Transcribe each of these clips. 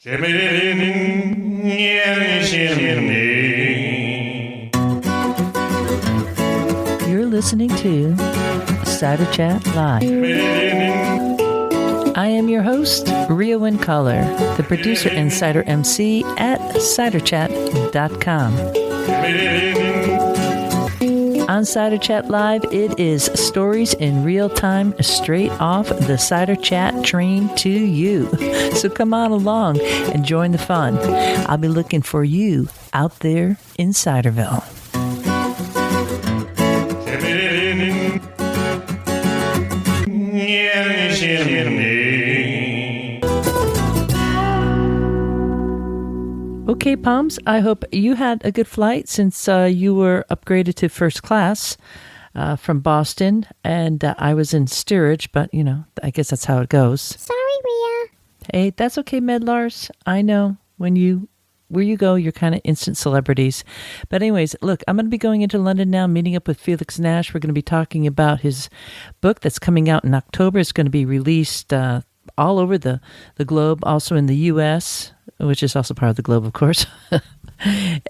You're listening to Cider Chat Live. I am your host, Rio Wincaller, the producer and Cider MC at ciderchat.com. On Cider Chat Live, it is stories in real time, straight off the Cider Chat train to you. So come on along and join the fun. I'll be looking for you out there in Ciderville. Okay, Poms, I hope you had a good flight since you were upgraded to first class from Boston, and I was in steerage, but, you know, I guess that's how it goes. Sorry, Rhea. Hey, that's okay, Medlars. I know where you go, you're kind of instant celebrities. But anyways, look, I'm going to be going into London now, meeting up with Felix Nash. We're going to be talking about his book that's coming out in October. It's going to be released all over the globe, also in the U.S., which is also part of the globe, of course,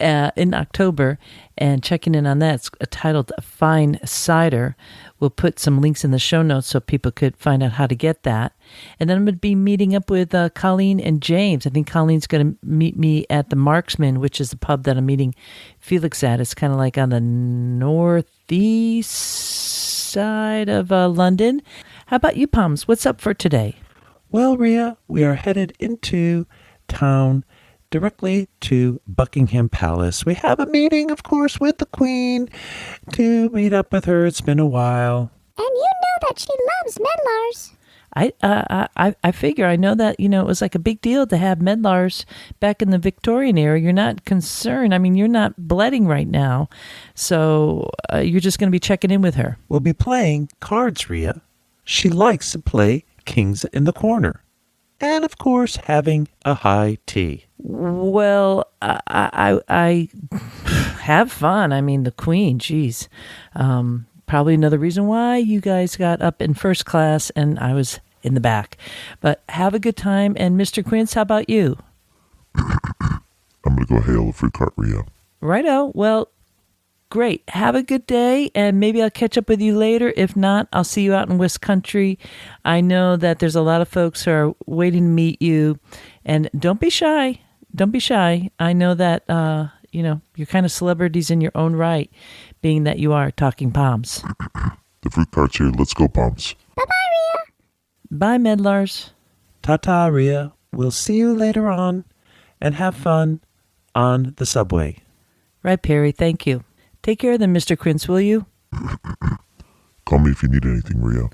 in October. And checking in on that, it's titled Fine Cider. We'll put some links in the show notes so people could find out how to get that. And then I'm going to be meeting up with Colleen and James. I think Colleen's going to meet me at the Marksman, which is the pub that I'm meeting Felix at. It's kind of like on the northeast side of London. How about you, Poms? What's up for today? Well, Rhea, we are headed into town directly to Buckingham Palace. We have a meeting, of course, with the Queen to meet up with her. It's been a while. And you know that she loves medlars. I figure, I know that, you know, it was like a big deal to have medlars back in the Victorian era. You're not concerned. I mean, you're not bleeding right now. So you're just going to be checking in with her. We'll be playing cards, Rhea. She likes to play Kings in the Corner. And, of course, having a high tea. Well, I have fun. I mean, the Queen, geez. Probably another reason why you guys got up in first class and I was in the back. But have a good time. And Mr. Quince, how about you? I'm going to go hail a fruit cart, Rhea. Righto. Well, great. Have a good day, and maybe I'll catch up with you later. If not, I'll see you out in West Country. I know that there's a lot of folks who are waiting to meet you, and don't be shy. Don't be shy. I know that, you know, you're kind of celebrities in your own right, being that you are Talking Poms. The fruit cart's here. Let's go, Poms. Bye-bye, Rhea. Bye, Medlars. Ta-ta, Rhea. We'll see you later on, and have fun on the subway. Right, Perry. Thank you. Take care of them, Mr. Quince, will you? Call me if you need anything, Rhea.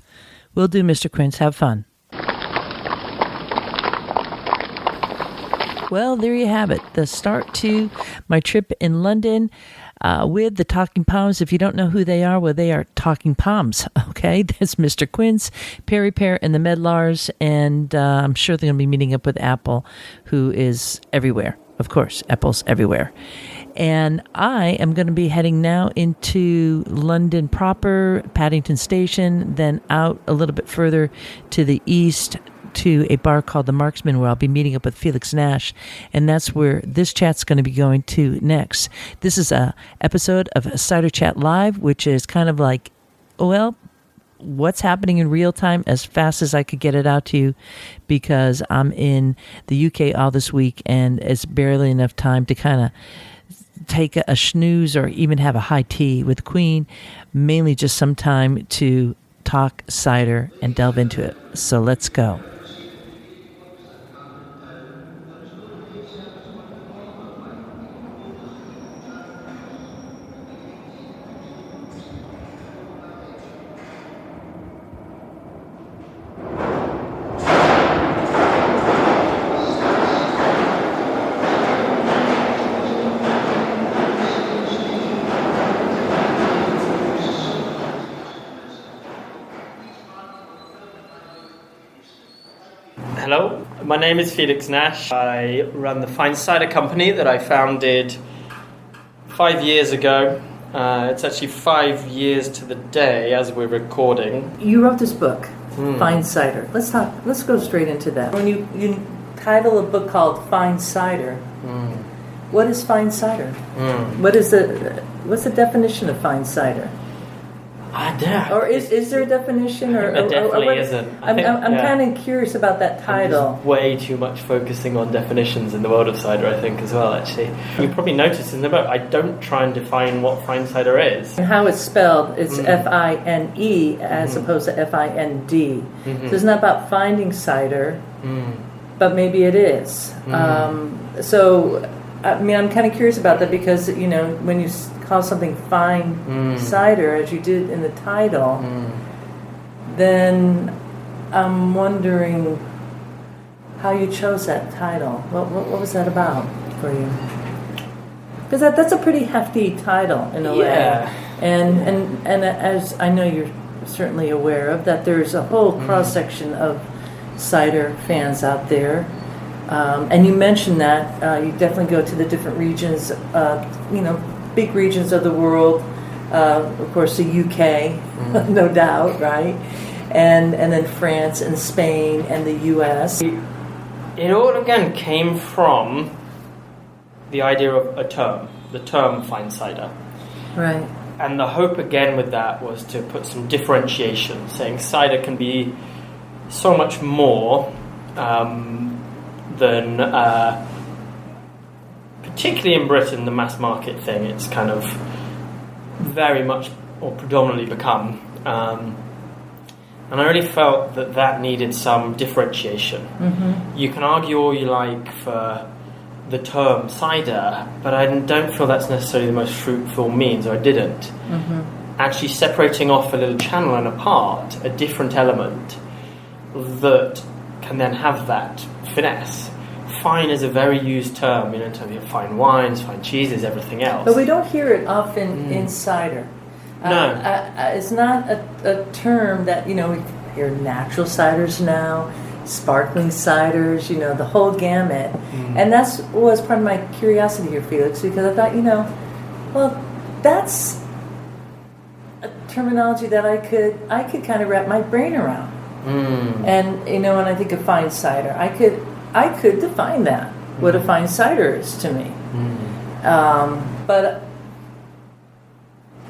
Will do, Mr. Quince. Have fun. Well, there you have it. The start to my trip in London with the Talking Poms. If you don't know who they are, well, they are Talking Poms, okay? That's Mr. Quince, Perry Pear, and the Medlars, and I'm sure they're going to be meeting up with Apple, who is everywhere. Of course, Apple's everywhere. And I am going to be heading now into London proper, Paddington Station, then out a little bit further to the east to a bar called the Marksman, where I'll be meeting up with Felix Nash. And that's where this chat's going to be going to next. This is a episode of Cider Chat Live, which is kind of like, well, what's happening in real time as fast as I could get it out to you, because I'm in the UK all this week and it's barely enough time to kind of take a snooze or even have a high tea with the Queen, mainly just some time to talk cider and delve into it. So let's go. Hello, my name is Felix Nash. I run the Fine Cider company that I founded 5 years ago. It's actually 5 years to the day as we're recording. You wrote this book, Fine Cider. Let's go straight into that. When you title of a book called Fine Cider. What is fine cider? What's the definition of fine cider? I don't. Or is there a definition? There definitely isn't. I'm kind of curious about that title. There's way too much focusing on definitions in the world of cider, I think, as well, actually. You probably noticed in the book, I don't try and define what fine cider is. And how it's spelled, it's F-I-N-E as opposed to F-I-N-D. So it's not about finding cider, but maybe it is. So, I mean, I'm kind of curious about that because, you know, when you call something fine cider, as you did in the title, then I'm wondering how you chose that title. What was that about for you? Because that's a pretty hefty title in a way. And as I know you're certainly aware of, that there's a whole cross-section of cider fans out there. And you mentioned that you definitely go to the different regions, big regions of the world. Of course, the UK, no doubt, right? And then France and Spain and the US. It all again came from the idea of the term fine cider. Right. And the hope again with that was to put some differentiation, saying cider can be so much more than, particularly in Britain, the mass market thing. It's kind of very much or predominantly become. And I really felt that needed some differentiation. You can argue all you like for the term cider, but I don't feel that's necessarily the most fruitful means, or I didn't. Actually separating off a little channel and apart, a different element that can then have that finesse. Fine is a very used term, in terms of fine wines, fine cheeses, everything else. But we don't hear it often in cider. No. It's not a term that, we hear natural ciders now, sparkling ciders, the whole gamut. And that was part of my curiosity here, Felix, because I thought, that's a terminology that I could kind of wrap my brain around. And, when I think of fine cider, I could define that, what a fine cider is to me. But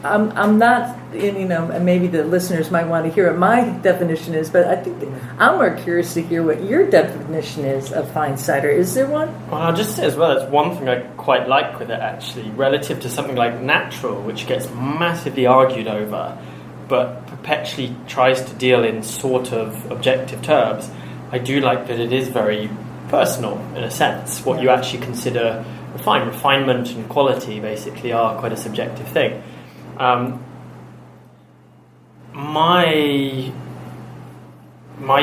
I'm not, and maybe the listeners might want to hear what my definition is, but I think I'm more curious to hear what your definition is of fine cider. Is there one? Well, I'll just say as well, it's one thing I quite like with it, actually, relative to something like natural, which gets massively argued over, but perpetually tries to deal in sort of objective terms. I do like that it is very personal, in a sense. What you actually consider refinement and quality basically are quite a subjective thing. My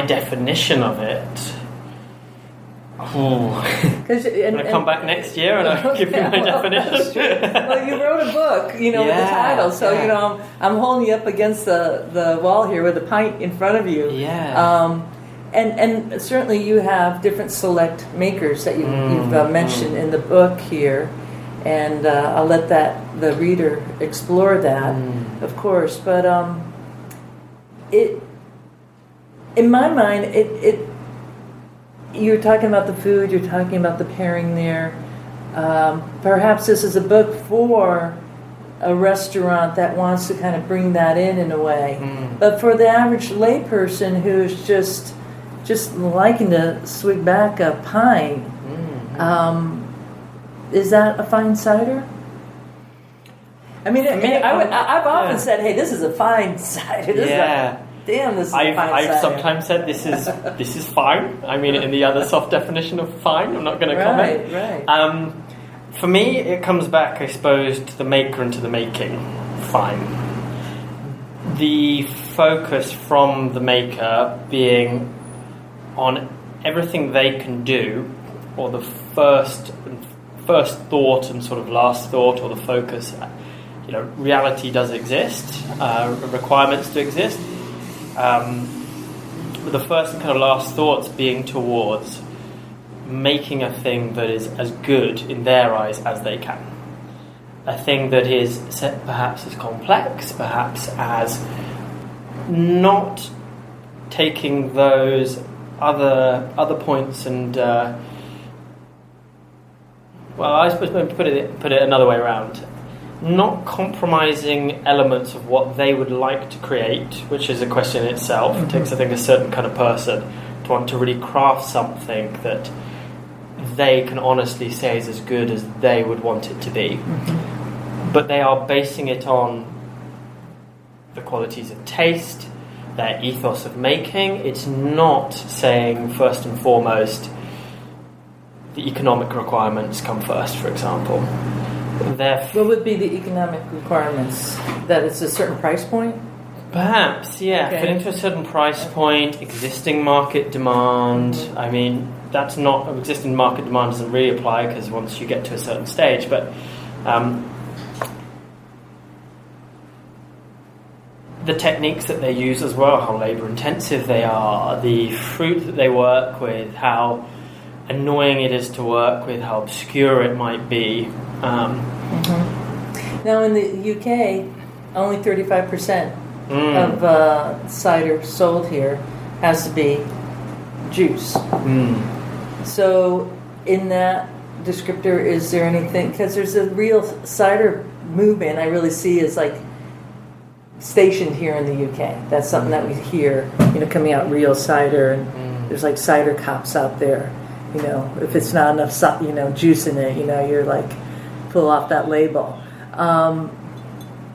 definition of it. When I come back next year and I'll give you my definition. Well, you wrote a book, with the title, so I'm holding you up against the wall here with a pint in front of you. And certainly you have different select makers that you've mentioned in the book here, and I'll let the reader explore that, of course. But in my mind, you're talking about the food, you're talking about the pairing there. Perhaps this is a book for a restaurant that wants to kind of bring that in a way. But for the average layperson who's just liking to swig back a pint, is that a fine cider? I mean, I've often said, "Hey, this is a fine cider." This is a fine cider. I've sometimes said this is fine. I mean, in the other soft definition of fine, I'm not going to comment. Right. For me, it comes back, I suppose, to the maker and to the making. Fine. The focus from the maker being on everything they can do, or the first thought and sort of last thought, or the focus. Reality does exist, requirements do exist. But the first and kind of last thoughts being towards making a thing that is as good in their eyes as they can. A thing that is perhaps as complex, perhaps as not taking those other points, and well, I suppose maybe put it another way around. Not compromising elements of what they would like to create, which is a question in itself. It takes, I think, a certain kind of person to want to really craft something that they can honestly say is as good as they would want it to be. But they are basing it on the qualities of taste, their ethos of making. It's not saying, first and foremost, the economic requirements come first, for example. What would be the economic requirements? That it's a certain price point? Perhaps, yeah. Okay. Fitting to a certain price point, existing market demand. I mean, that's not... Existing market demand doesn't really apply because once you get to a certain stage, but the techniques that they use as well, how labour-intensive they are, the fruit that they work with, how annoying it is to work with, how obscure it might be. Now in the UK, only 35% of cider sold here has to be juice. So in that descriptor, is there anything, because there's a real cider movement I really see is like stationed here in the UK. That's something that we hear, coming out, real cider, and there's like cider cops out there. If it's not enough, juice in it, you're like, pull off that label. I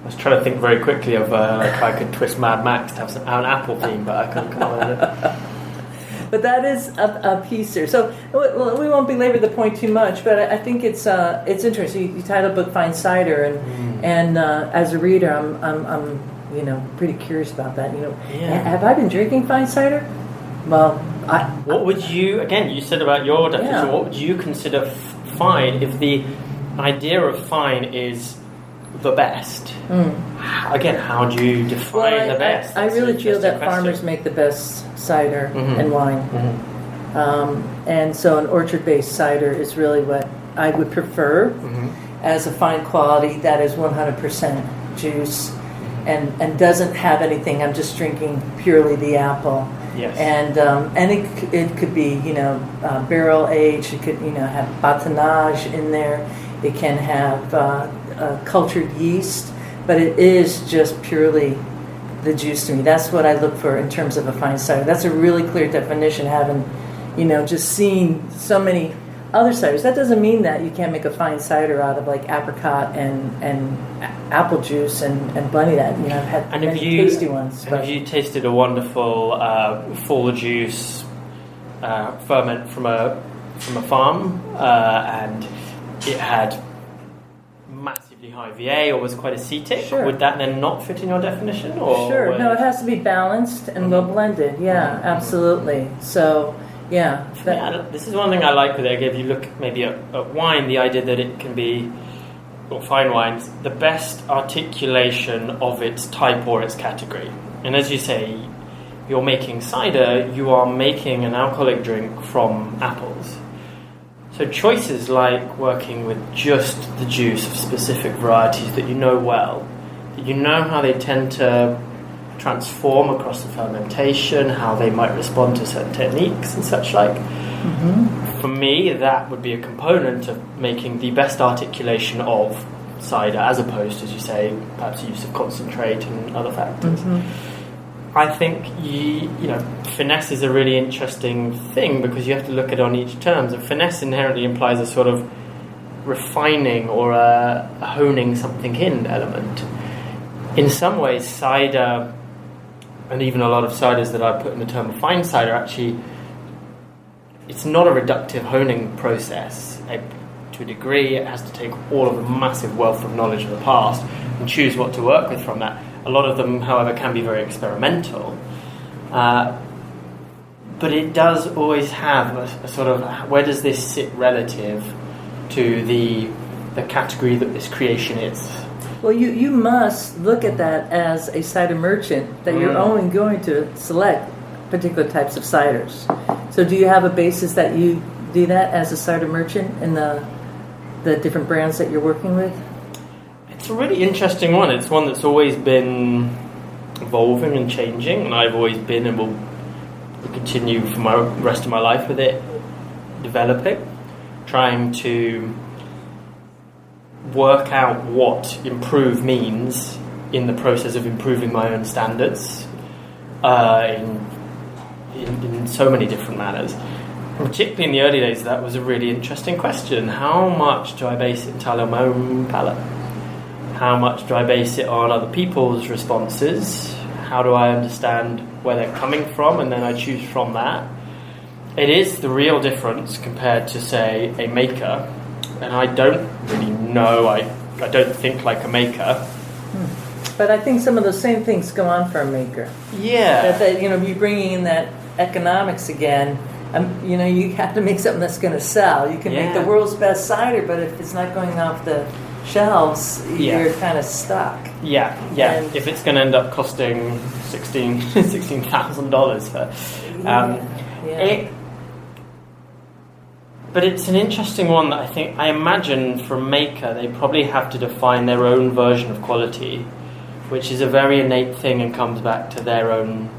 was trying to think very quickly of if I could twist Mad Max to have an apple theme, but I couldn't come up with it. But that is a piece there. So we won't belabor the point too much, but I think it's interesting. You titled a book "Fine Cider," and as a reader, I'm pretty curious about that. Have I been drinking fine cider? Well, what would you, again, you said about your definition, what would you consider fine if the idea of fine is the best? Again, how do you define the best? I really feel that farmers make the best cider and wine. And so an orchard-based cider is really what I would prefer as a fine quality that is 100% juice and doesn't have anything. I'm just drinking purely the apple. Yes. And it could be barrel aged. It could have batonnage in there. It can have cultured yeast, but it is just purely the juice to me. That's what I look for in terms of a fine cider. That's a really clear definition. Having just seen so many other ciders, that doesn't mean that you can't make a fine cider out of like apricot and apple juice and blending that. I've had many tasty ones. Have you tasted a wonderful full juice ferment from a farm, and it had massively high VA or was quite acetic? Sure. Would that then not fit in your definition? Or sure. No, it has to be balanced and well blended. Yeah, absolutely. So. Yeah. This is one thing I like with it. If you look maybe at wine, the idea that it can be, or fine wines, the best articulation of its type or its category. And as you say, you're making cider, you are making an alcoholic drink from apples. So choices like working with just the juice of specific varieties that you know well, that you know how they tend to transform across the fermentation, how they might respond to certain techniques and such like. For me, that would be a component of making the best articulation of cider, as opposed to, as you say, perhaps the use of concentrate and other factors. I think finesse is a really interesting thing because you have to look at it on each terms. And finesse inherently implies a sort of refining or a honing something in element. In some ways, cider, and even a lot of ciders that I put in the term of fine cider, actually, it's not a reductive honing process. To a degree, it has to take all of the massive wealth of knowledge of the past and choose what to work with from that. A lot of them, however, can be very experimental. But it does always have a sort of, where does this sit relative to the category that this creation is? Well, you must look at that as a cider merchant, that you're only going to select particular types of ciders. So do you have a basis that you do that as a cider merchant in the different brands that you're working with? It's a really interesting one. It's one that's always been evolving and changing, and I've always been and will continue for my rest of my life with it, developing, trying to work out what improve means in the process of improving my own standards in so many different manners. Particularly in the early days, that was a really interesting question. How much do I base it entirely on my own palate? How much do I base it on other people's responses? How do I understand where they're coming from, and then I choose from that? It is the real difference compared to, say, a maker. And I don't really know, I don't think like a maker. But I think some of those same things go on for a maker. Yeah. That you're bringing in that economics again. You have to make something that's going to sell. You can make the world's best cider, but if it's not going off the shelves, you're kind of stuck. Yeah. And if it's going to end up costing $16,000 for... But it's an interesting one that I imagine for a maker, they probably have to define their own version of quality, which is a very innate thing and comes back to their own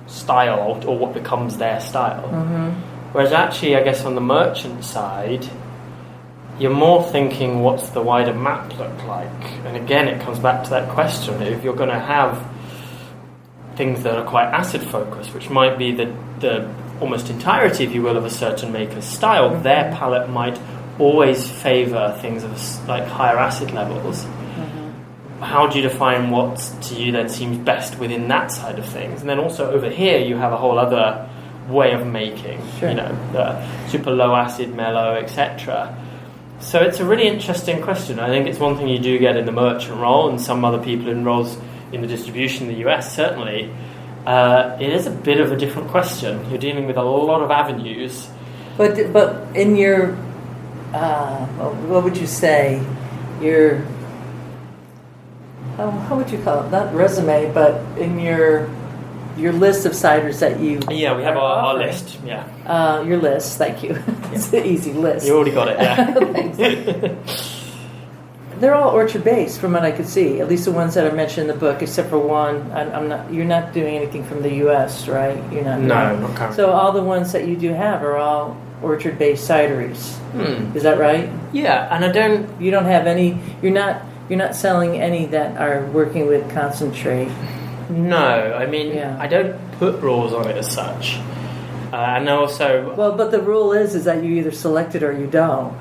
style, or what becomes their style. Mm-hmm. Whereas actually, I guess on the merchant side, you're more thinking, what's the wider map look like? And again, it comes back to that question. If you're going to have things that are quite acid focused, which might be the almost entirety, if you will, of a certain maker's style, mm-hmm. their palate might always favour things of like higher acid levels. Mm-hmm. How do you define what to you then seems best within that side of things? And then also over here you have a whole other way of making, sure. The super low acid, mellow, etc. So it's a really interesting question. I think it's one thing you do get in the merchant role, and some other people in roles in the distribution in the US certainly. It is a bit of a different question. You're dealing with a lot of avenues. But in your, what would you say, your, how would you call it? Not resume, but in your list of ciders that you... Yeah, we have our list, yeah. Your list, thank you. It's an easy list. You already got it, yeah. Thanks. They're all orchard-based, from what I could see. At least the ones that are mentioned in the book, except for one. I'm not. You're not doing anything from the U.S., right? You're not. No, not currently. So all the ones that you do have are all orchard-based cideries. Is that right? Yeah, and I don't. You don't have any. You're not selling any that are working with concentrate. No, I mean, I don't put rules on it as such. And also. Well, but the rule is that you either select it or you don't.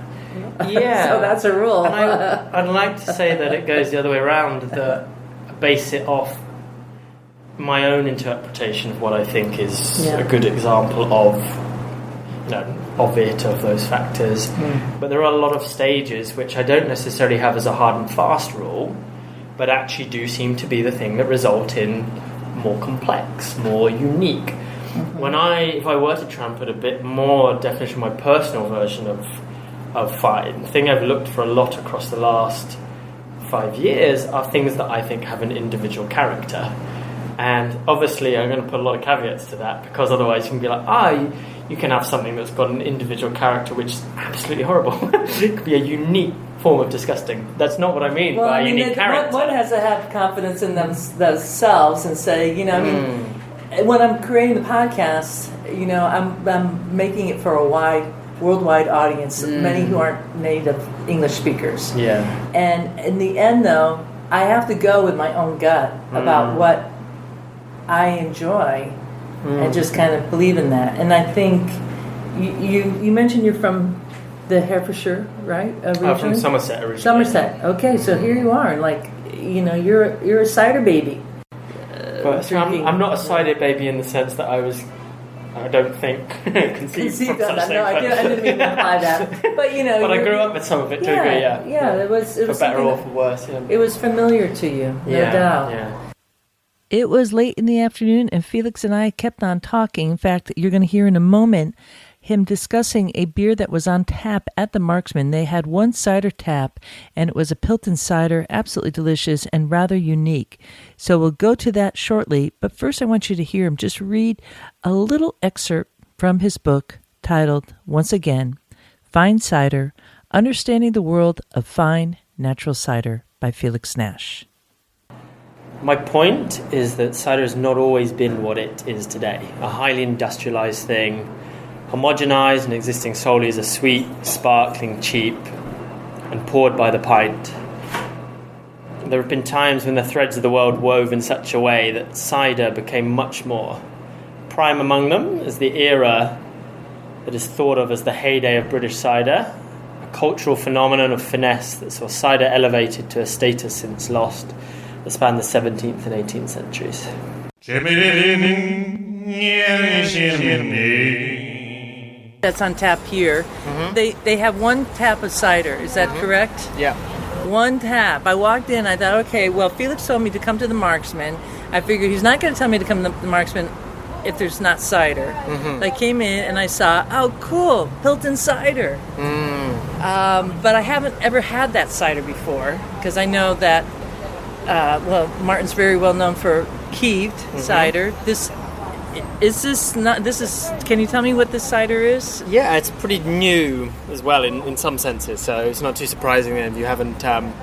Yeah. So that's a rule. And I'd like to say that it goes the other way around, that I base it off my own interpretation of what I think is a good example of those factors. But there are a lot of stages which I don't necessarily have as a hard and fast rule, but actually do seem to be the thing that result in more complex, more unique. If I were to try and put a bit more definition, my personal version of fine, the thing I've looked for a lot across the last 5 years are things that I think have an individual character. And obviously I'm going to put a lot of caveats to that, because otherwise you can be like, you can have something that's got an individual character which is absolutely horrible. It could be a unique form of disgusting. That's not what I mean by a unique character. One has to have confidence in themselves and say, when I'm creating the podcast, I'm making it for a worldwide audience, many who aren't native English speakers. Yeah. And in the end, though, I have to go with my own gut about what I enjoy and just kind of believe in that. And I think you mentioned you're from the Herefordshire, right? From Somerset originally. Somerset. Okay, so here you are, and you're a cider baby. But I'm not a cider baby in the sense that I don't think conceived from such things. No, I didn't mean to imply that. But but I grew up with some of it too. Yeah, it was for better or for worse. Yeah. It was familiar to you, no doubt. Yeah. It was late in the afternoon, and Felix and I kept on talking. In fact, you're going to hear in a moment him discussing a beer that was on tap at the Marksman. They had one cider tap, and it was a Pilton cider, absolutely delicious and rather unique. So we'll go to that shortly, but first I want you to hear him just read a little excerpt from his book titled, once again, Fine Cider, Understanding the World of Fine Natural Cider by Felix Nash. My point is that cider has not always been what it is today. A highly industrialized thing, homogenized and existing solely as a sweet, sparkling, cheap, and poured by the pint. There have been times when the threads of the world wove in such a way that cider became much more. Prime among them is the era that is thought of as the heyday of British cider, a cultural phenomenon of finesse that saw cider elevated to a status since lost that spanned the 17th and 18th centuries. That's on tap here. Mm-hmm. They have one tap of cider. Is that correct? Yeah. One tap. I walked in. I thought, okay, well, Felix told me to come to the Marksman. I figured he's not going to tell me to come to the Marksman if there's not cider. Mm-hmm. I came in and I saw, oh, cool, Pilton cider. But I haven't ever had that cider before because I know that, Martin's very well known for Keeved cider. Can you tell me what this cider is? Yeah, it's pretty new as well in some senses, so it's not too surprising that you haven't Well,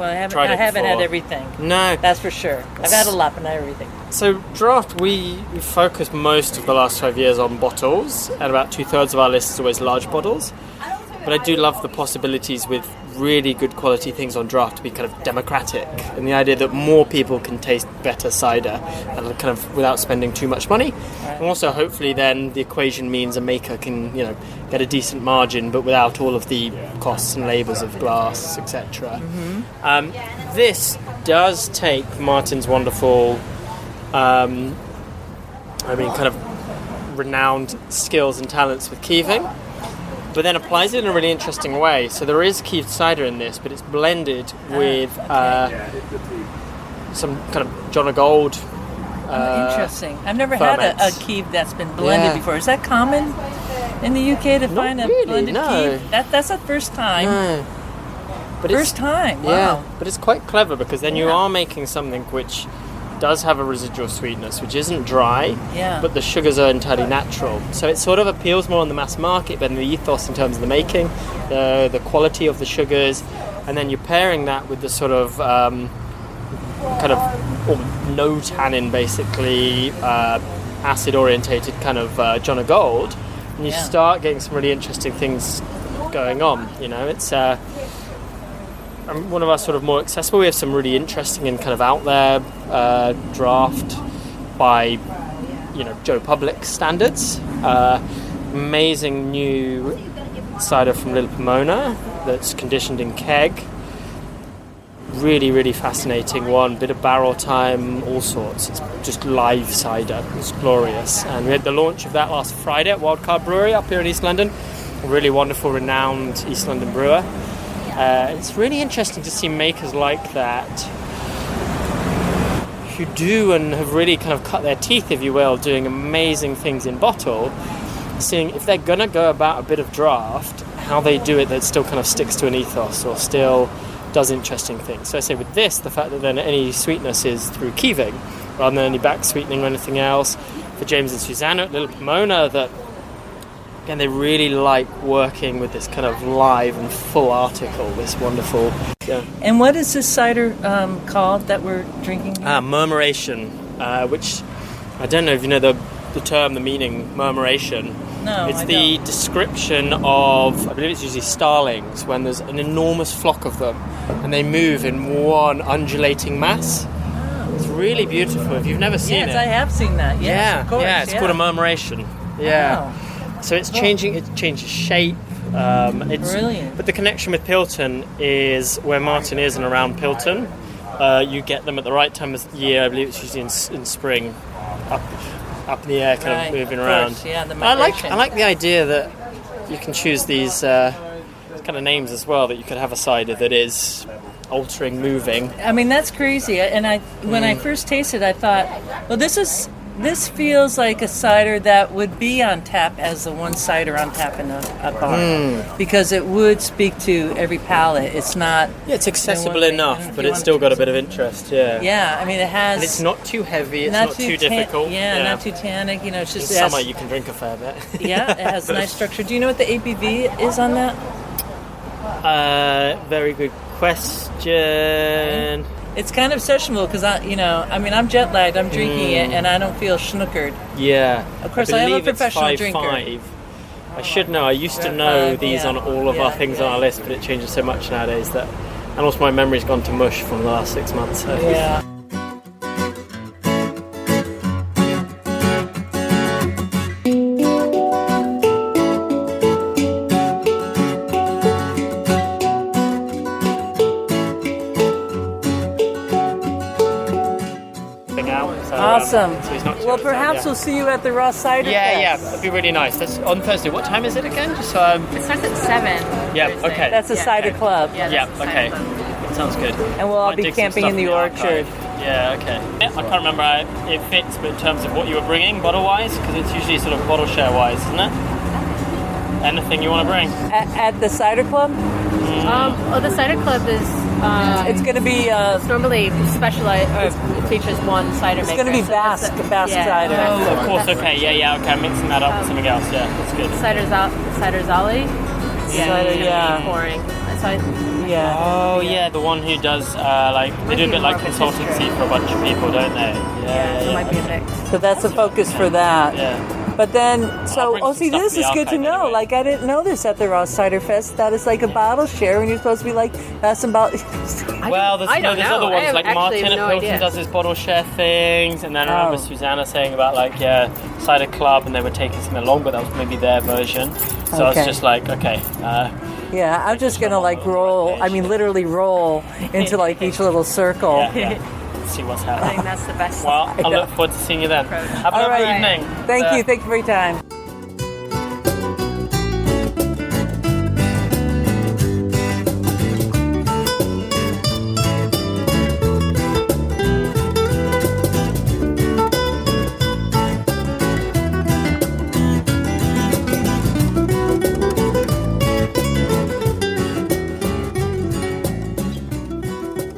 I tried it haven't had before. everything. No. That's for sure. I've had a lot, but not everything. So draft, we focused most of the last 5 years on bottles, and about 2/3 of our list is always large bottles. But I do love the possibilities with really good quality things on draft to be kind of democratic, and the idea that more people can taste better cider and kind of without spending too much money. And also, hopefully, then the equation means a maker can, get a decent margin, but without all of the costs and labours of glass, etc. This does take Martin's wonderful, kind of renowned skills and talents with keeving, but then applies it in a really interesting way. So there is keeved cider in this, but it's blended with some kind of John O'Gold. Interesting. I've never had a keeve that's been blended before. Is that common in the UK to find a blended keeve? That's the first time. No. But First time. Wow. Yeah, but it's quite clever because then you are making something which does have a residual sweetness, which isn't dry, but the sugars are entirely natural. So it sort of appeals more on the mass market, but in the ethos in terms of the making, the quality of the sugars, and then you're pairing that with the sort of no tannin, basically acid-orientated kind of John O'Gold, and you start getting some really interesting things going on. It's one of our sort of more accessible. We have some really interesting and kind of out there draft by Joe Public standards. Amazing new cider from Little Pomona that's conditioned in keg. Really, really fascinating one. Bit of barrel time, all sorts. It's just live cider. It's glorious. And we had the launch of that last Friday at Wildcard Brewery up here in East London. A really wonderful, renowned East London brewer. It's really interesting to see makers like that who do and have really kind of cut their teeth, if you will, doing amazing things in bottle, seeing if they're going to go about a bit of draft, how they do it that still kind of sticks to an ethos or still does interesting things. So I say with this, the fact that then any sweetness is through keeving rather than any back sweetening or anything else. For James and Susanna at Little Pomona, that again, they really like working with this kind of live and full article, this wonderful... Yeah. And what is this cider called that we're drinking here? Murmuration, which I don't know if you know the term, the meaning, murmuration. No, it's I the don't. description of, I believe it's usually starlings, when there's an enormous flock of them and they move in one undulating mass. It's really beautiful. If you've never seen it... Yes, I have seen that. Yes, of course. It's called a murmuration. Yeah. Wow. So it's changing. It changes shape. It's brilliant. But the connection with Pilton is where Martin is and around Pilton. You get them at the right time of the year. I believe it's usually in spring, up in the air, kind of moving around. Course, yeah, the I migration. like the idea that you can choose these kind of names as well. That you could have a cider that is altering, moving. I mean, that's crazy. And when I first tasted, I thought, well, this feels like a cider that would be on tap as the one cider on tap in a bar, because it would speak to every palate. It's not... Yeah, it's accessible enough, but it's still got a bit of interest, Yeah, I mean, it has... And it's not too heavy, it's not too difficult. Not too tannic, it's just... In summer you can drink a fair bit. Yeah, it has a nice structure. Do you know what the ABV is on that? Very good question. It's kind of sessionable because I'm jet lagged. I'm drinking it, and I don't feel snookered. Yeah. Of course, I am a professional drinker. 5.5. I should know. I used to know these on all of our things on our list, but it changes so much nowadays that, and also my memory's gone to mush from the last 6 months. So. Yeah. Awesome. Well, perhaps we'll see you at the Raw Cider Fest. Yeah, that'd be really nice. That's on Thursday. What time is it again? Just so It starts at 7. Yeah, Thursday. okay. That's a cider club. Yeah, okay. Sounds good. And we'll all Might be dig some camping stuff in the orchard. archive. Yeah, okay. I can't remember how it fits, but in terms of what you were bringing, bottle-wise, because it's usually sort of bottle share-wise, isn't it? Anything you want to bring? At the cider club? The cider club is It's going to be... it's normally specialized, or it features one cider maker. It's going to be Basque cider. Oh, of course, okay. Yeah, okay. I'm mixing that up with something else. Yeah, that's good. Cider's Ollie. Yeah. Pouring. Yeah. Oh, yeah, the one who does, they do a bit like consultancy for a bunch of people, don't they? Yeah, it might be a mix. So that's the focus for that. Yeah. But then, bring some see, stuff this from is the good to archive know. anyway. Like, I didn't know this at the Raw Cider Fest. That is like a bottle share, and you're supposed to be like, passing about. Well, there's I don't there's know. other I ones, have like actually Martin at no Hilton idea. does his bottle share things, and then I remember Susanna saying about, cider club, and they were taking something along, but that was maybe their version. So I was just like, okay. Yeah, I'm just going to roll, literally roll into each little circle. Yeah. See what's I happening. think that's the best. Well, I look forward to seeing you then. Have a All lovely right. evening. Thank you. Thank you for your time.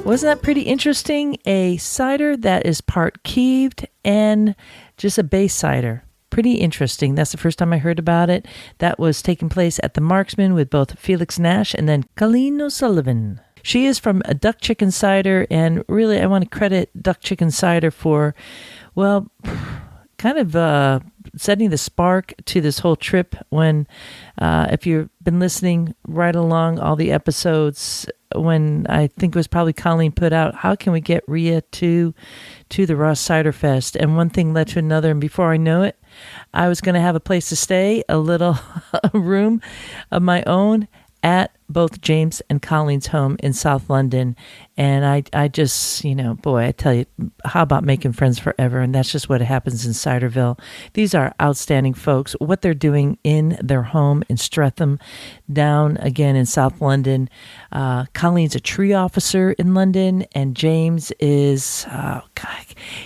Wasn't that pretty interesting? A cider that is part keeved and just a base cider. Pretty interesting. That's the first time I heard about it. That was taking place at the Marksman with both Felix Nash and then Colleen O'Sullivan. She is from a Duckchicken Cider, and really I want to credit Duckchicken Cider for, kind of setting the spark to this whole trip when, if you've been listening right along all the episodes, when I think it was probably Colleen put out, how can we get Rhea to the Raw Cider Fest? And one thing led to another, and before I know it, I was going to have a place to stay, a little room of my own at both James and Colleen's home in South London. And I just, I tell you, how about making friends forever? And that's just what happens in Ciderville. These are outstanding folks. What they're doing in their home in Streatham, down again in South London. Colleen's a tree officer in London, and James is,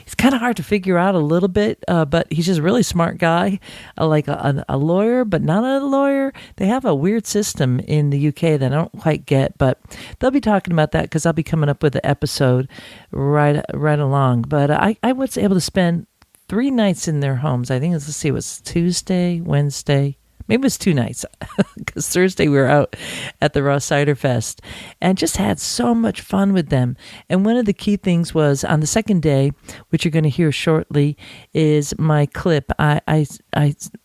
he's kind of hard to figure out a little bit, but he's just a really smart guy, like a lawyer, but not a lawyer. They have a weird system in the UK that I don't quite get, but they'll be talking about that because I'll be coming up with the episode right along. But I was able to spend 3 nights in their homes. I think it was Tuesday, Wednesday. Maybe it was 2 nights because Thursday we were out at the Raw Cider Fest and just had so much fun with them. And one of the key things was on the second day, which you're going to hear shortly, is my clip. I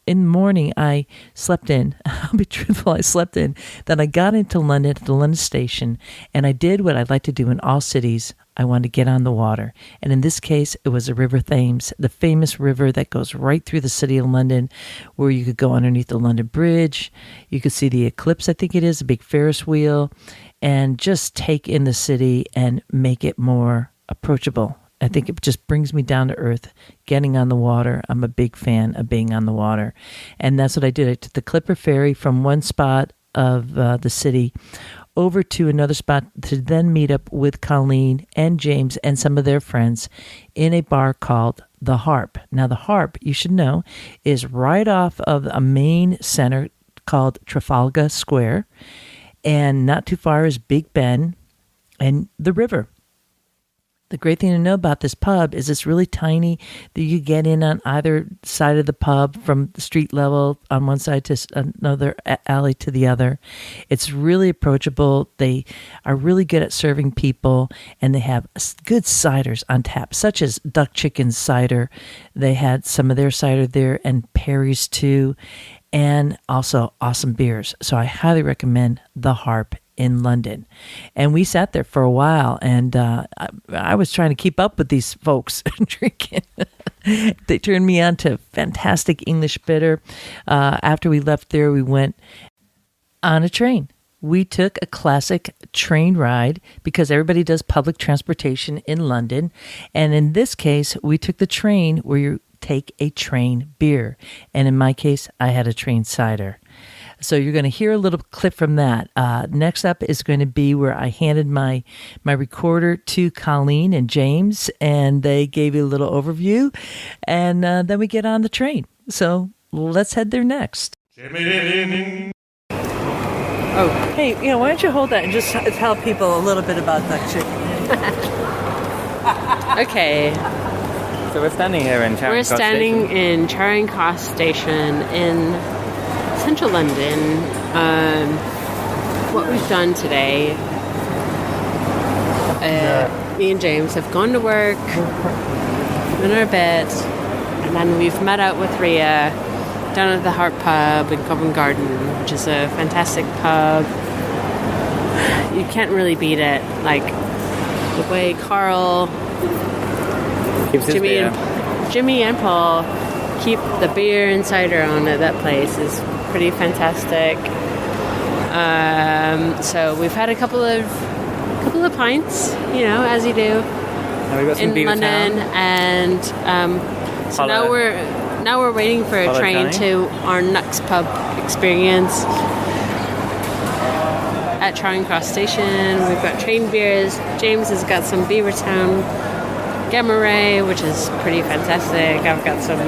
in the morning, I slept in. I'll be truthful, I slept in. Then I got into London at the London station, and I did what I like to do in all cities. I wanted to get on the water. And in this case, it was the River Thames, the famous river that goes right through the city of London, where you could go underneath the London Bridge. You could see the eclipse, I think it is, a big Ferris wheel, and just take in the city and make it more approachable. I think it just brings me down to earth, getting on the water. I'm a big fan of being on the water. And that's what I did. I took the Clipper Ferry from one spot of the city over to another spot to then meet up with Colleen and James and some of their friends in a bar called The Harp. Now, The Harp, you should know, is right off of a main center called Trafalgar Square. And not too far is Big Ben and the river. The great thing to know about this pub is it's really tiny, that you get in on either side of the pub from the street level on one side to another alley to the other. It's really approachable. They are really good at serving people, and they have good ciders on tap, such as Duckchicken cider. They had some of their cider there, and Perry's too, and also awesome beers. So I highly recommend The Harp in London. And we sat there for a while, and I was trying to keep up with these folks drinking. They turned me on to fantastic English bitter. After we left there, we went on a train. We took a classic train ride because everybody does public transportation in London. And in this case, we took the train where you take a train beer. And in my case, I had a train cider. So you're going to hear a little clip from that. Next up is going to be where I handed my recorder to Colleen and James, and they gave you a little overview, and then we get on the train. So let's head there next. Oh, hey, why don't you hold that and just tell people a little bit about Duckchicken? Okay. So we're standing here in Charing Cross Station. In Charing Cross Station in Central London. What we've done today, me and James have gone to work, in our bed, and then we've met out with Rhea down at the Harp Pub in Covent Garden, which is a fantastic pub. You can't really beat it. Like the way Carl, Jimmy and Paul keep the beer and cider on at that place is pretty fantastic. So we've had a couple of pints, as you do, and we got some in London, and so now we're waiting for a train to our next pub experience at Charing Cross Station. We've got train beers. James has got some Beavertown Gamma Ray, which is pretty fantastic. I've got some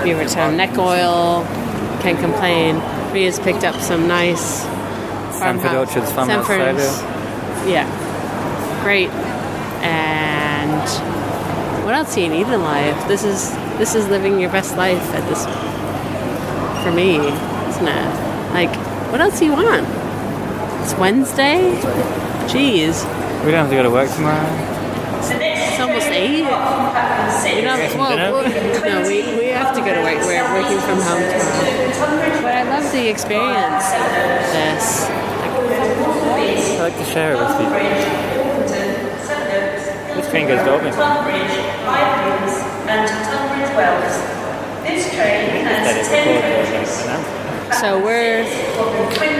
Beavertown neck oil. Can't complain. Rhea's picked up some nice Sanford Orchards farmhouse cider. Yeah, great. And what else do you need in life? This is living your best life at this. For me, isn't it? Like, what else do you want? It's Wednesday. Jeez. We don't have to go to work tomorrow. It's almost 8. We have to go to work. We're working from home tomorrow. But I love the experience of this. I like to share it with people. This train goes to Albany. So we're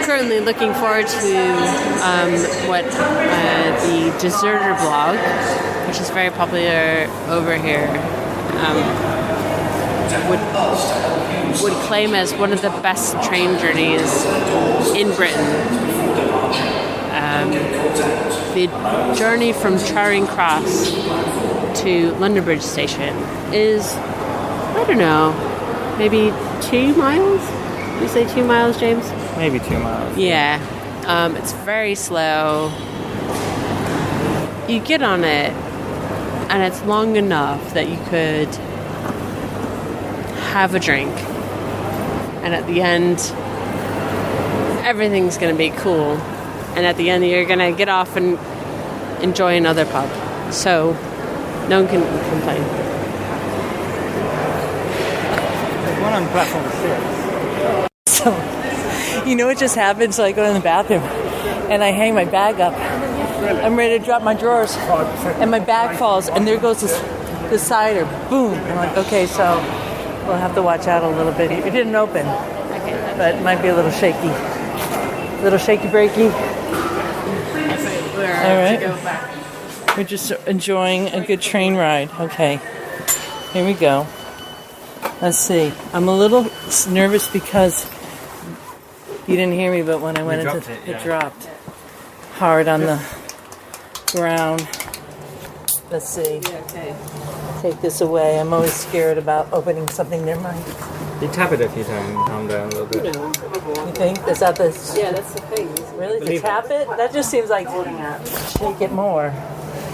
currently looking forward to what the Deserter blog, which is very popular over here, would claim as one of the best train journeys in Britain. The journey from Charing Cross to London Bridge Station is, I don't know, maybe 2 miles? You say 2 miles, James? Maybe 2 miles. Yeah. It's very slow. You get on it, and it's long enough that you could have a drink. And at the end, everything's going to be cool. And at the end, you're going to get off and enjoy another pub. So, no one can complain. There's one on platform 6. So, what just happened? So I go in the bathroom and I hang my bag up. I'm ready to drop my drawers and my bag falls and there goes the cider. Boom. I'm like, okay, so we'll have to watch out a little bit. It didn't open, but it might be a little shaky. A little shaky-breaky. All right. We're just enjoying a good train ride. Okay. Here we go. Let's see. I'm a little nervous because you didn't hear me, but when I went into it dropped hard on the ground. Let's see. Take this away. I'm always scared about opening something near mine. You tap it a few times and calm down a little bit. You think? Is that the... Yeah, that's the thing. Really? To tap it? That just seems like shake it more.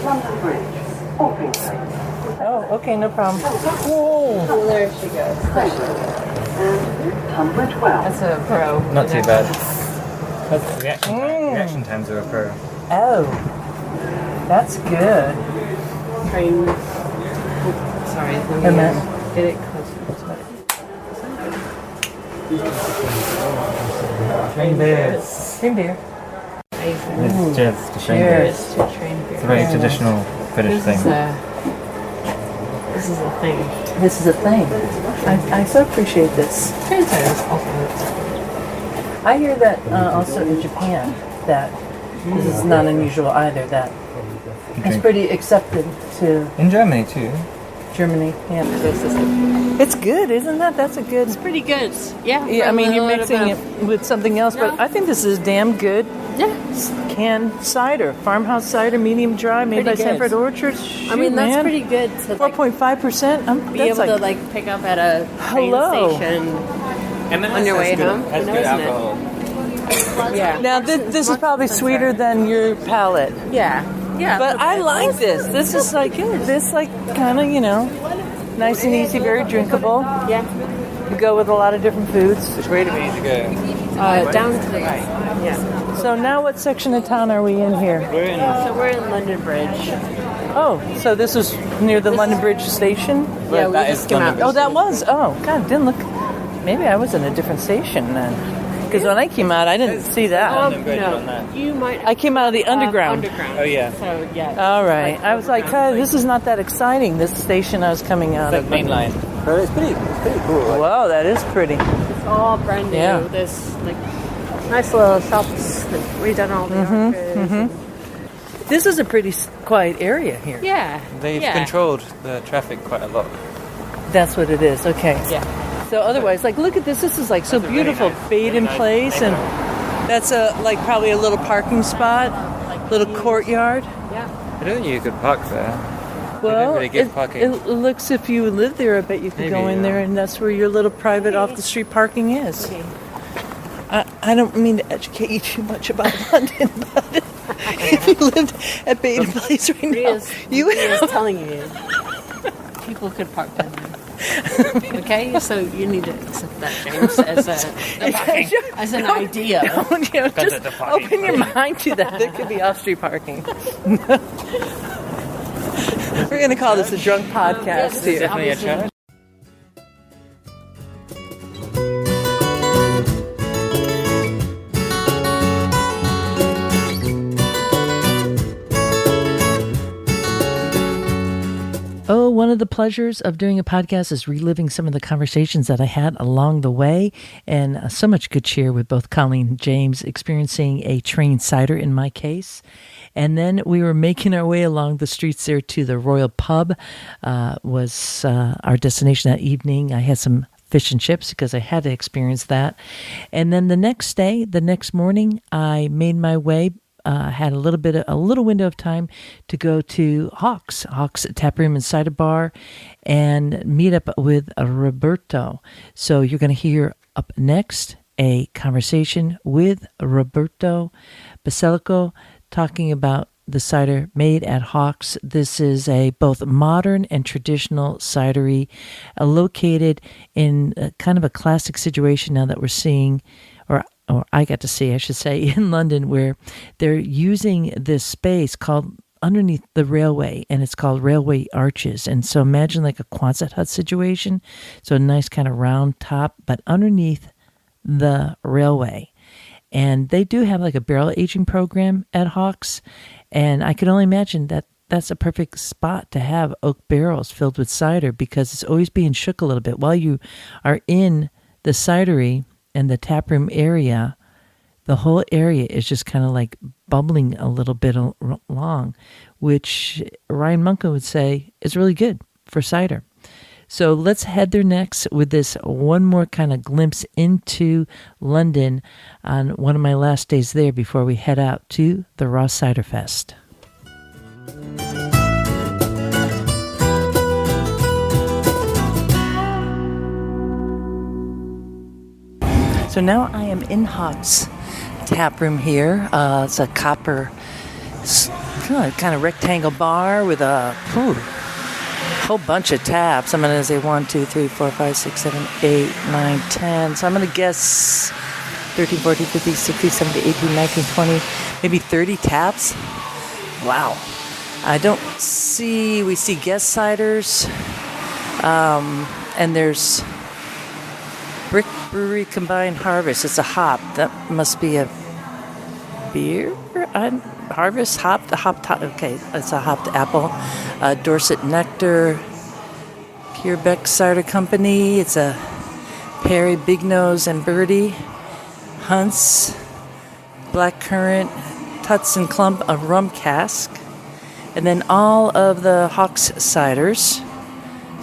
London Bridge, Orpington. Oh, okay, no problem. Whoa. Oh, there she goes. And Tunbridge Wells. That's a pro. Not too bad. That's the reaction times are a pro. Oh, that's good. Train. Sorry, let me get it closer. Train beers. Cream beer. It's just a train beer. Cheers. To train beer. It's a very traditional British thing. This is a thing. This is a thing. I so appreciate this. Train cider is also I hear that also in Japan that this is not unusual either. That it's pretty accepted to In Germany too. Germany. Yeah, it's good, isn't that? That's a good. It's pretty good. Yeah. Yeah, I mean, you're a little mixing bit it with something else, but I think this is damn good. Yeah. Canned cider, farmhouse cider, medium dry, made Pretty by good. Sanford Orchards. I mean, that's man. pretty good to like, 4.5%. be able to like pick up at a train Hello. station And then on your way home. Has You know, good isn't it? alcohol. Yeah. Now this is probably sweeter than your palate, Yeah. Yeah. but I like this. This is like this like kind of nice and easy, very drinkable. Yeah. You go with a lot of different foods. Where do we need to go? Down to the right. Yeah. So now, what section of town are we in here? So we're in London Bridge. Oh, so this is near the London Bridge station. Yeah, we that just is came London out. Oh, that was. Oh, God, didn't look. Maybe I was in a different station then. Because when I came out, I didn't see that. London Bridge on No, that. you might. I came out of the underground. Oh yeah. So yeah. All right. I was like, this is not that exciting. This station I was coming out It's of. like main line. But it's pretty cool. Wow, that is pretty. It's all brand new. Yeah. There's like nice little shops. They've redone all the arches. This is a pretty quiet area here. Yeah. They've yeah. controlled the traffic quite a lot. That's what it is. Okay. Yeah. So otherwise, like, look at this. This is like so That's a really beautiful, nice- bait in really nice place, and neighborhood. that's probably a little parking spot, little courtyard. Yeah. I don't think you could park there. Well, really give parking. it looks if you live there, I bet you could go Maybe, in there, and that's where your little private off the street parking is. Okay. I don't mean to educate you too much about London, but if you lived at Baden Place right now, you would. Ria's telling you. People could park down there. Okay, so you need to accept that, James, as an idea. Just open your mind to that. There could be off-street parking. We're going to call this a drunk podcast here. Definitely a challenge. Oh, one of the pleasures of doing a podcast is reliving some of the conversations that I had along the way, and so much good cheer with both Colleen and James experiencing a train cider in my case. And then we were making our way along the streets there to the Royal Pub, was our destination that evening. I had some fish and chips because I had to experience that. And then the next morning, I made my way. Had a little window of time to go to Hawkes Taproom and Cider Bar and meet up with Roberto. So you're going to hear up next a conversation with Roberto Basilico talking about the cider made at Hawkes. This is a both modern and traditional cidery located in kind of a classic situation now that we're seeing, or I got to see, I should say, in London, where they're using this space called underneath the railway, and it's called Railway Arches. And so imagine like a Quonset hut situation. So a nice kind of round top, but underneath the railway. And they do have like a barrel aging program at Hawkes. And I can only imagine that that's a perfect spot to have oak barrels filled with cider, because it's always being shook a little bit while you are in the cidery and the taproom area. The whole area is just kind of like bubbling a little bit along, which Ryan Munko would say is really good for cider. So let's head there next with this one more kind of glimpse into London on one of my last days there before we head out to the Raw Cider Fest. So now I am in Hawkes Taproom here. It's a copper kind of rectangle bar with a whole bunch of taps. I'm going to say 1, 2, 3, 4, 5, 6, 7, 8, 9, 10. So I'm going to guess 13, 14, 15, 16, 17, 18, 19, 20, maybe 30 taps. Wow. I don't see, we see guest ciders, and there's Brick Brewery Combined Harvest. It's a hop. That must be a beer? Harvest? Okay, it's a hopped apple. Dorset Nectar, Purebeck Cider Company. It's a Perry, Big Nose, and Birdie. Hunt's, Blackcurrant, Tuts and Clump, a rum cask. And then all of the Hawkes ciders.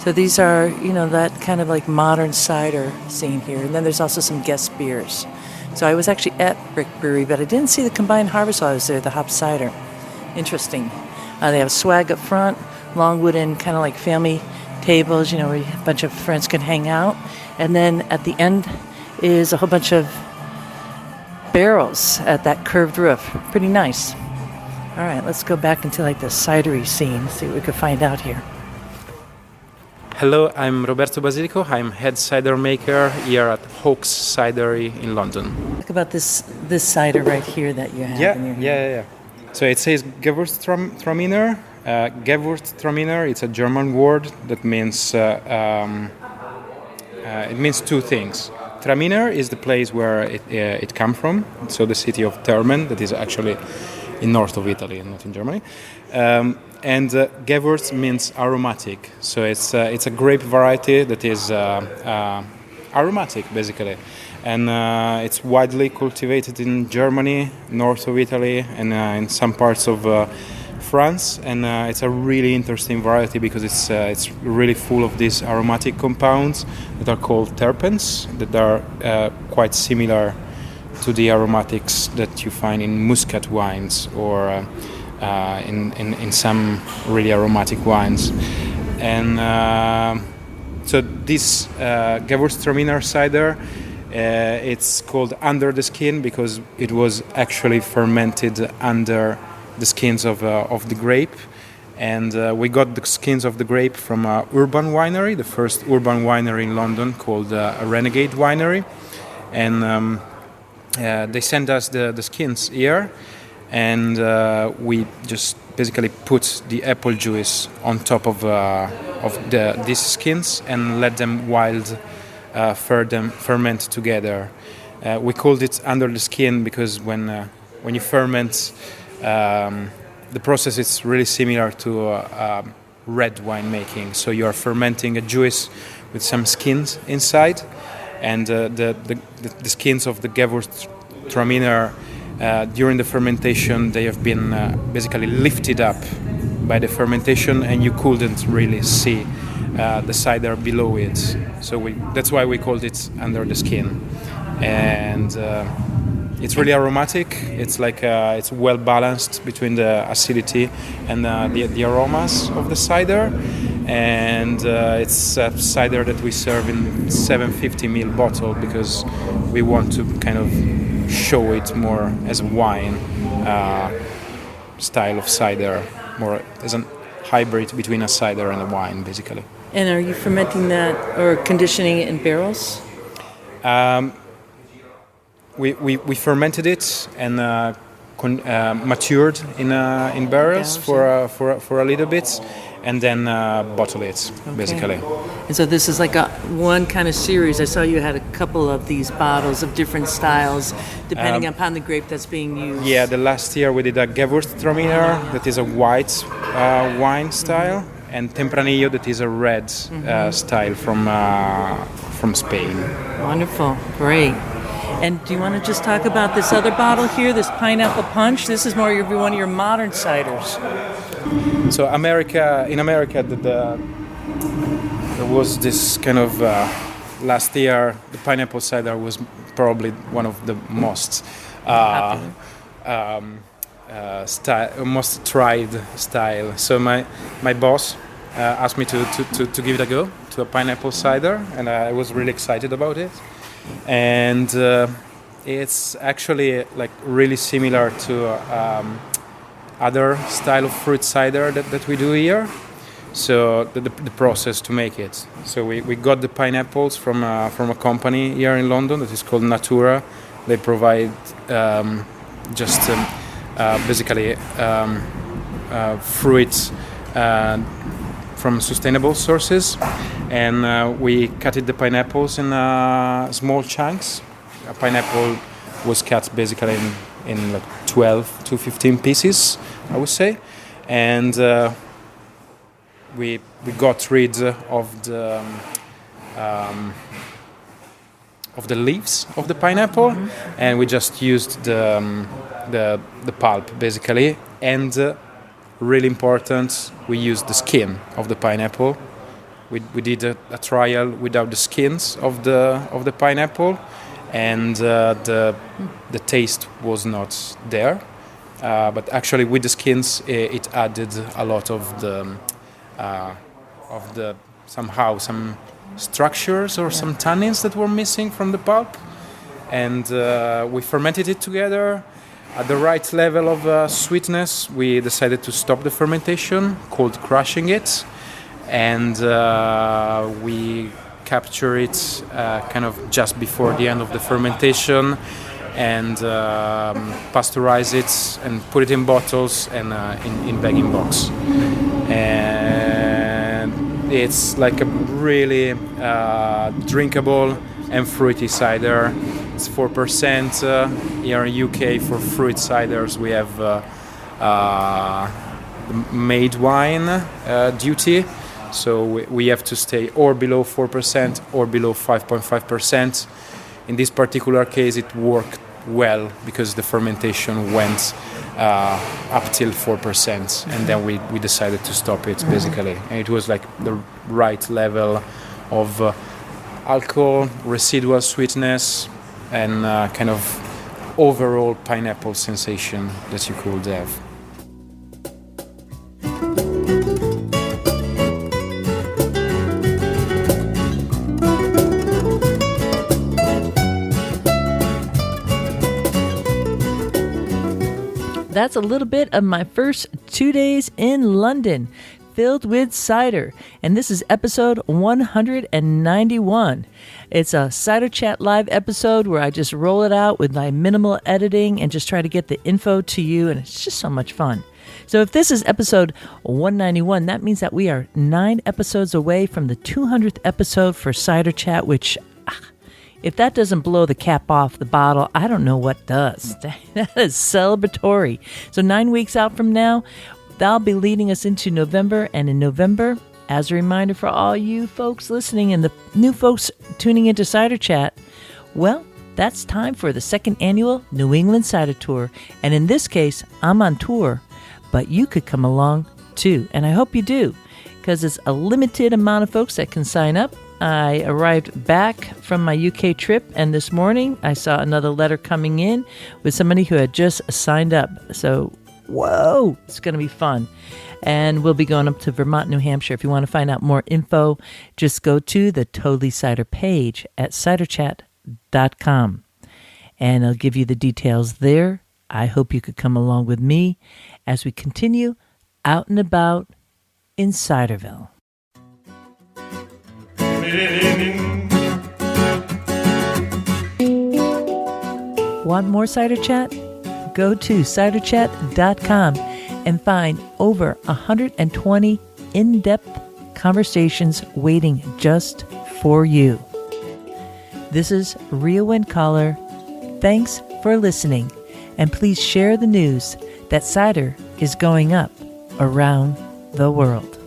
So these are, that kind of like modern cider scene here. And then there's also some guest beers. So I was actually at Brick Brewery, but I didn't see the Combined Harvest while I was there, the hop cider. Interesting. They have swag up front, long wooden kind of like family tables, where a bunch of friends can hang out. And then at the end is a whole bunch of barrels at that curved roof. Pretty nice. All right, let's go back into like the cidery scene, see what we could find out here. Hello, I'm Roberto Basilico. I'm head cider maker here at Hawkes Cidery in London. Talk about this cider right here that you have in your hand. Yeah. So it says Gewürztraminer. Gewürztraminer, it's a German word that means it means two things. Traminer is the place where it comes from, so the city of Termen, that is actually in north of Italy and not in Germany. And Gewürz means aromatic, so it's a grape variety that is aromatic basically, and it's widely cultivated in Germany, north of Italy, and in some parts of France. And it's a really interesting variety because it's really full of these aromatic compounds that are called terpenes, that are quite similar to the aromatics that you find in muscat wines or in some really aromatic wines. And so this Gewürztraminer cider, it's called under the skin because it was actually fermented under the skins of the grape. And we got the skins of the grape from an urban winery, the first urban winery in London called Renegade Winery. And they sent us the skins here, and we just basically put the apple juice on top of these skins and let them ferment together. We called it under the skin because when you ferment, the process is really similar to red wine making. So you are fermenting a juice with some skins inside, and the skins of the Gewürztraminer during the fermentation, they have been basically lifted up by the fermentation, and you couldn't really see the cider below it. So that's why we called it under the skin. And it's really aromatic. It's like it's well balanced between the acidity and the aromas of the cider. And it's a cider that we serve in 750 ml bottle because we want to kind of show it more as a wine style of cider, more as a hybrid between a cider and a wine, basically. And are you fermenting that or conditioning it in barrels? We fermented it and matured in barrels for a little bit, and then bottle it, basically. And so this is like one kind of series. I saw you had a couple of these bottles of different styles, depending upon the grape that's being used. Yeah, the last year we did a Gewürztraminer that is a white wine style, and Tempranillo that is a red style from Spain. Wonderful, great. And do you want to just talk about this other bottle here, this pineapple punch? This is more one of your modern ciders. So in America, there was this kind of last year. The pineapple cider was probably one of the most most tried style. So my boss asked me to give it a go to a pineapple cider, and I was really excited about it. And it's actually like really similar to other style of fruit cider that we do here. So the process to make it. So we got the pineapples from a company here in London that is called Natura. They provide basically fruits from sustainable sources, and we cutted the pineapples in small chunks. A pineapple was cut basically in like 12 to 15 pieces, I would say, and we got rid of the leaves of the pineapple, and we just used the pulp basically, and really important, we used the skin of the pineapple. We did a trial without the skins of the pineapple, and the taste was not there. But actually, with the skins, it added a lot of some structures or some tannins that were missing from the pulp, and we fermented it together. At the right level of sweetness, we decided to stop the fermentation, cold crushing it, and we capture it kind of just before the end of the fermentation, and pasteurize it and put it in bottles and in bagging box. And it's like a really drinkable and fruity cider. It's 4%. Here in UK for fruit ciders we have made wine duty, so we have to stay or below 4% or below 5.5%. In this particular case it worked well because the fermentation went up till 4%, and then we decided to stop it basically, and it was like the right level of alcohol, residual sweetness, and kind of overall pineapple sensation that you could have. That's a little bit of my first 2 days in London, filled with cider. And this is episode 191. It's a Cider Chat Live episode where I just roll it out with my minimal editing and just try to get the info to you. And it's just so much fun. So if this is episode 191, that means that we are 9 episodes away from the 200th episode for Cider Chat, which, if that doesn't blow the cap off the bottle, I don't know what does. That is celebratory. So 9 weeks out from now, that'll be leading us into November. And in November, as a reminder for all you folks listening and the new folks tuning into Cider Chat, well, that's time for the 2nd annual New England Cider Tour. And in this case, I'm on tour, but you could come along too. And I hope you do, because it's a limited amount of folks that can sign up. I arrived back from my UK trip, and this morning I saw another letter coming in with somebody who had just signed up. So, whoa, it's going to be fun. And we'll be going up to Vermont, New Hampshire. If you want to find out more info, just go to the Totally Cider page at ciderchat.com, and I'll give you the details there. I hope you could come along with me as we continue out and about in Ciderville. Want more Cider Chat? Go to ciderchat.com and find over 120 in-depth conversations waiting just for you. This is Rhea Windcaller. Thanks for listening, and please share the news that cider is going up around the world.